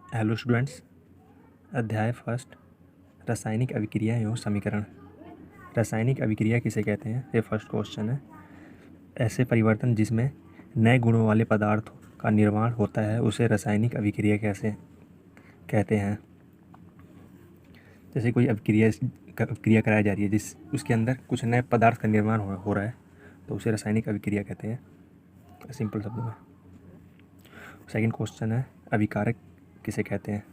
Hello students, अध्याय first, रासायनिक अभिक्रिया एवं समीकरण। रासायनिक अभिक्रिया किसे कहते हैं, ये फर्स्ट क्वेश्चन है। ऐसे परिवर्तन जिसमें नए गुणों वाले पदार्थों का निर्माण होता है उसे रासायनिक अभिक्रिया कैसे कहते हैं। जैसे कोई अभिक्रिया कराई जा रही है जिस उसके अंदर कुछ नए पदार्थ का निर्माण हो रहा है तो उसे रासायनिक अभिक्रिया कहते हैं, सिंपल शब्दों में। सेकंड क्वेश्चन है, अभिकारक किसे कहते हैं।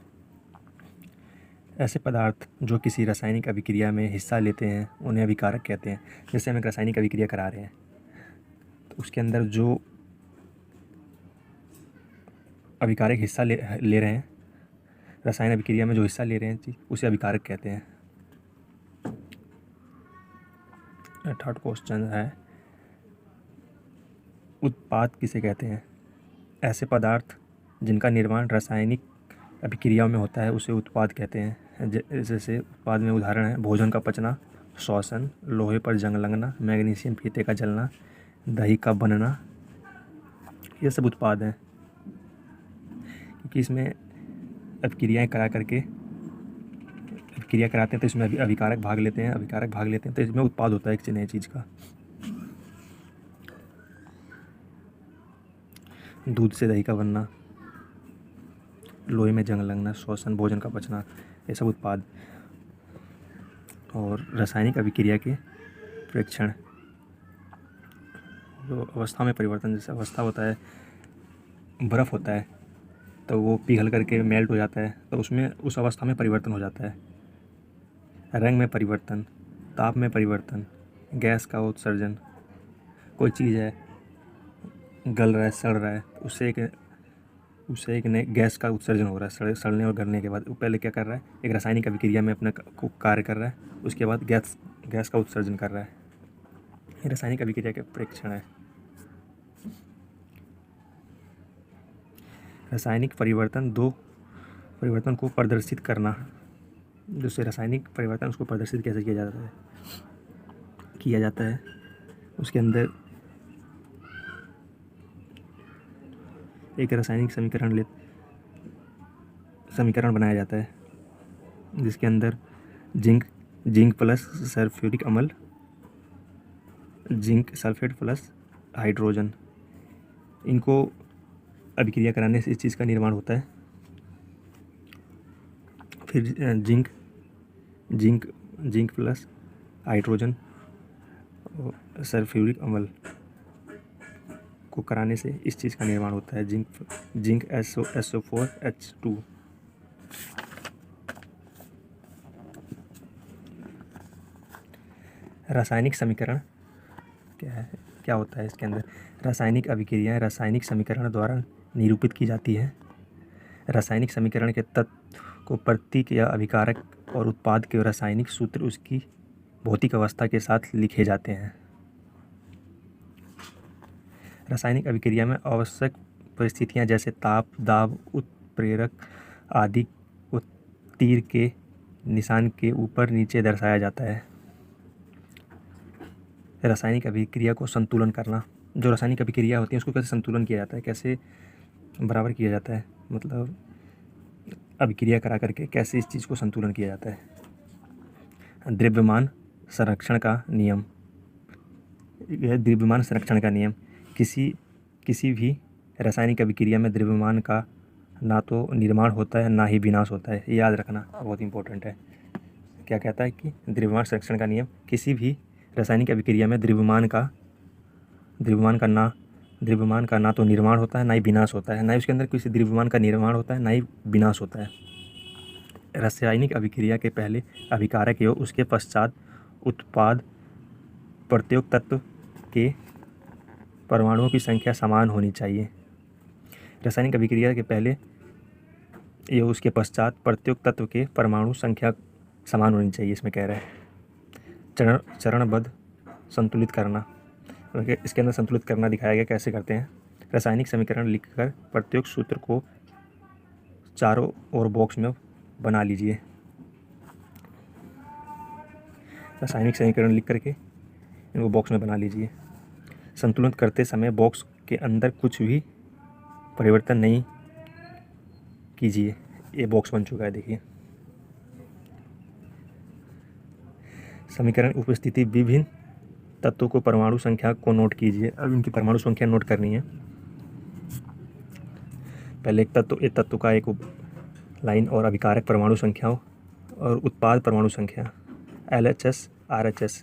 ऐसे पदार्थ जो किसी रासायनिक अभिक्रिया में हिस्सा लेते हैं उन्हें अभिकारक कहते हैं। जैसे हम एक रासायनिक अभिक्रिया करा रहे हैं तो उसके अंदर जो अभिकारक हिस्सा ले रहे हैं, रसायन अभिक्रिया में जो हिस्सा ले रहे हैं उसे अभिकारक कहते हैं। थर्ड क्वेश्चन है, उत्पाद किसे कहते हैं। ऐसे पदार्थ जिनका निर्माण रासायनिक अभिक्रियाओं में होता है उसे उत्पाद कहते हैं। जैसे उत्पाद में उदाहरण है भोजन का पचना, श्वसन, लोहे पर जंग लगना, मैग्नीशियम फीते का जलना, दही का बनना, ये सब उत्पाद हैं। क्योंकि इसमें अभिक्रियाएँ अभिक्रिया कराते हैं तो इसमें अभिकारक भाग लेते हैं तो इसमें उत्पाद होता है एक नई चीज़ का। दूध से दही का बनना, लोहे में जंग लगना, श्वसन, भोजन का पचना, ये सब उत्पाद। और रासायनिक अभिक्रिया के प्रेक्षण, जो अवस्था में परिवर्तन, जैसे अवस्था होता है, बर्फ़ होता है तो वो पिघल करके मेल्ट हो जाता है तो उसमें उस अवस्था में परिवर्तन हो जाता है। रंग में परिवर्तन, ताप में परिवर्तन, गैस का उत्सर्जन, कोई चीज़ है गल रहा है, सड़ रहा है, उससे एक नए गैस का उत्सर्जन हो रहा है। सड़ने और गलने के बाद वो पहले क्या कर रहा है, एक रासायनिक अभिक्रिया में अपना कार्य कर रहा है, उसके बाद गैस का उत्सर्जन कर रहा है। ये रासायनिक अभिक्रिया के प्रेक्षण है। रासायनिक परिवर्तन, दो परिवर्तन को प्रदर्शित करना। जिससे रासायनिक परिवर्तन उसको प्रदर्शित कैसे किया जाता है उसके अंदर एक रासायनिक समीकरण बनाया जाता है जिसके अंदर जिंक प्लस सल्फ्यूरिक अम्ल, जिंक सल्फेट प्लस हाइड्रोजन, इनको अभिक्रिया कराने से इस चीज़ का निर्माण होता है। फिर जिंक प्लस हाइड्रोजन सल्फ्यूरिक अम्ल को कराने से इस चीज़ का निर्माण होता है, जिंक SO4H2। रासायनिक समीकरण क्या होता है इसके अंदर। रासायनिक अभिक्रियाएं रासायनिक समीकरण द्वारा निरूपित की जाती हैं। रासायनिक समीकरण के तत्व को प्रतीक या अभिकारक और उत्पाद के रासायनिक सूत्र उसकी भौतिक अवस्था के साथ लिखे जाते हैं। रासायनिक अभिक्रिया में आवश्यक परिस्थितियां जैसे ताप, दाब, उत्प्रेरक आदि को तीर के निशान के ऊपर नीचे दर्शाया जाता है। रासायनिक अभिक्रिया को संतुलन करना, जो रासायनिक अभिक्रिया होती है उसको कैसे संतुलन किया जाता है, कैसे बराबर किया जाता है, मतलब अभिक्रिया करा करके कैसे इस चीज़ को संतुलन किया जाता है। द्रव्यमान संरक्षण का नियम, यह द्रव्यमान संरक्षण का नियम किसी भी रासायनिक अभिक्रिया में द्रव्यमान का ना तो निर्माण होता है ना ही विनाश होता है। ये याद रखना बहुत इंपॉर्टेंट है। क्या कहता है कि द्रव्यमान संरक्षण का नियम, किसी भी रासायनिक अभिक्रिया में द्रव्यमान का ना तो निर्माण होता है ना ही विनाश होता है, ना ही उसके अंदर किसी द्रव्यमान का निर्माण होता है ना ही विनाश होता है। रासायनिक अभिक्रिया के पहले अभिकारक एवं उसके पश्चात उत्पाद प्रत्येक तत्व के परमाणुओं की संख्या समान होनी चाहिए। रासायनिक अभिक्रिया के पहले एवं उसके पश्चात प्रत्येक तत्व के परमाणु संख्या समान होनी चाहिए, इसमें कह रहा है। चरणबद्ध संतुलित करना, इसके अंदर संतुलित करना दिखाया गया कैसे करते हैं। रासायनिक समीकरण लिखकर प्रत्येक सूत्र को चारों ओर बॉक्स में बना लीजिए। रासायनिक समीकरण लिख करके इनको बॉक्स में बना लीजिए। संतुलन करते समय बॉक्स के अंदर कुछ भी परिवर्तन नहीं कीजिए। ये बॉक्स बन चुका है, देखिए। समीकरण उपस्थिति विभिन्न तत्वों को परमाणु संख्या को नोट कीजिए। अब इनकी परमाणु संख्या नोट करनी है। पहले एक तत्व का एक लाइन और अभिकारक परमाणु संख्याओं और उत्पाद परमाणु संख्या LHS RHS,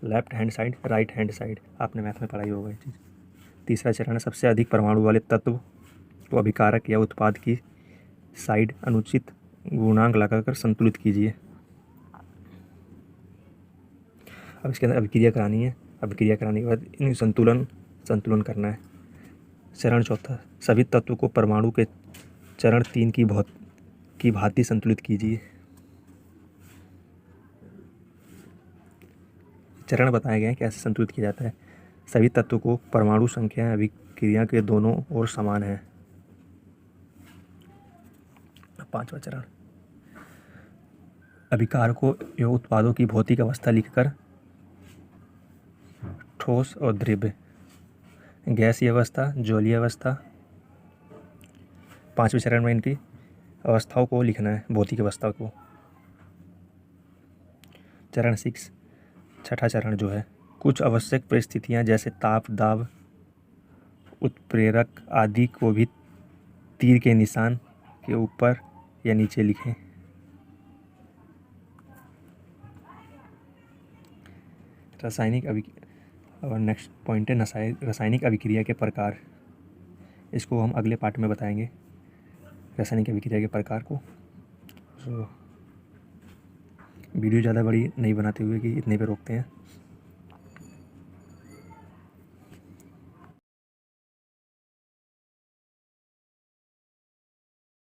left hand side right hand side, आपने मैथ में पढ़ाई होगा ये चीज़। तीसरा चरण है सबसे अधिक परमाणु वाले तत्व को अभिकारक या उत्पाद की साइड अनुचित गुणांक लगाकर संतुलित कीजिए। अब इसके अंदर अभिक्रिया करानी है। अभिक्रिया कराने के बाद इन संतुलन करना है। चरण चौथा, सभी तत्वों को परमाणु के चरण 3 की भांति संतुलित कीजिए। चरण बताए गए हैं कैसे संतुलित किया जाता है। सभी तत्वों को परमाणु संख्या अभिक्रिया के दोनों ओर समान है। पांचवा चरण, अभिकारकों एवं उत्पादों की भौतिक अवस्था लिखकर ठोस और द्रव्य, गैसीय अवस्था, जलीय अवस्था, पांचवें चरण में इनकी अवस्थाओं को लिखना है, भौतिक अवस्था को। चरण 6, छठा चरण जो है, कुछ आवश्यक परिस्थितियां जैसे ताप, दाब, उत्प्रेरक आदि को भी तीर के निशान के ऊपर या नीचे लिखें। और नेक्स्ट पॉइंट है रासायनिक अभिक्रिया के प्रकार। इसको हम अगले पार्ट में बताएंगे, रासायनिक अभिक्रिया के प्रकार को। वीडियो ज़्यादा बड़ी नहीं बनाते हुए कि इतने पे रोकते हैं।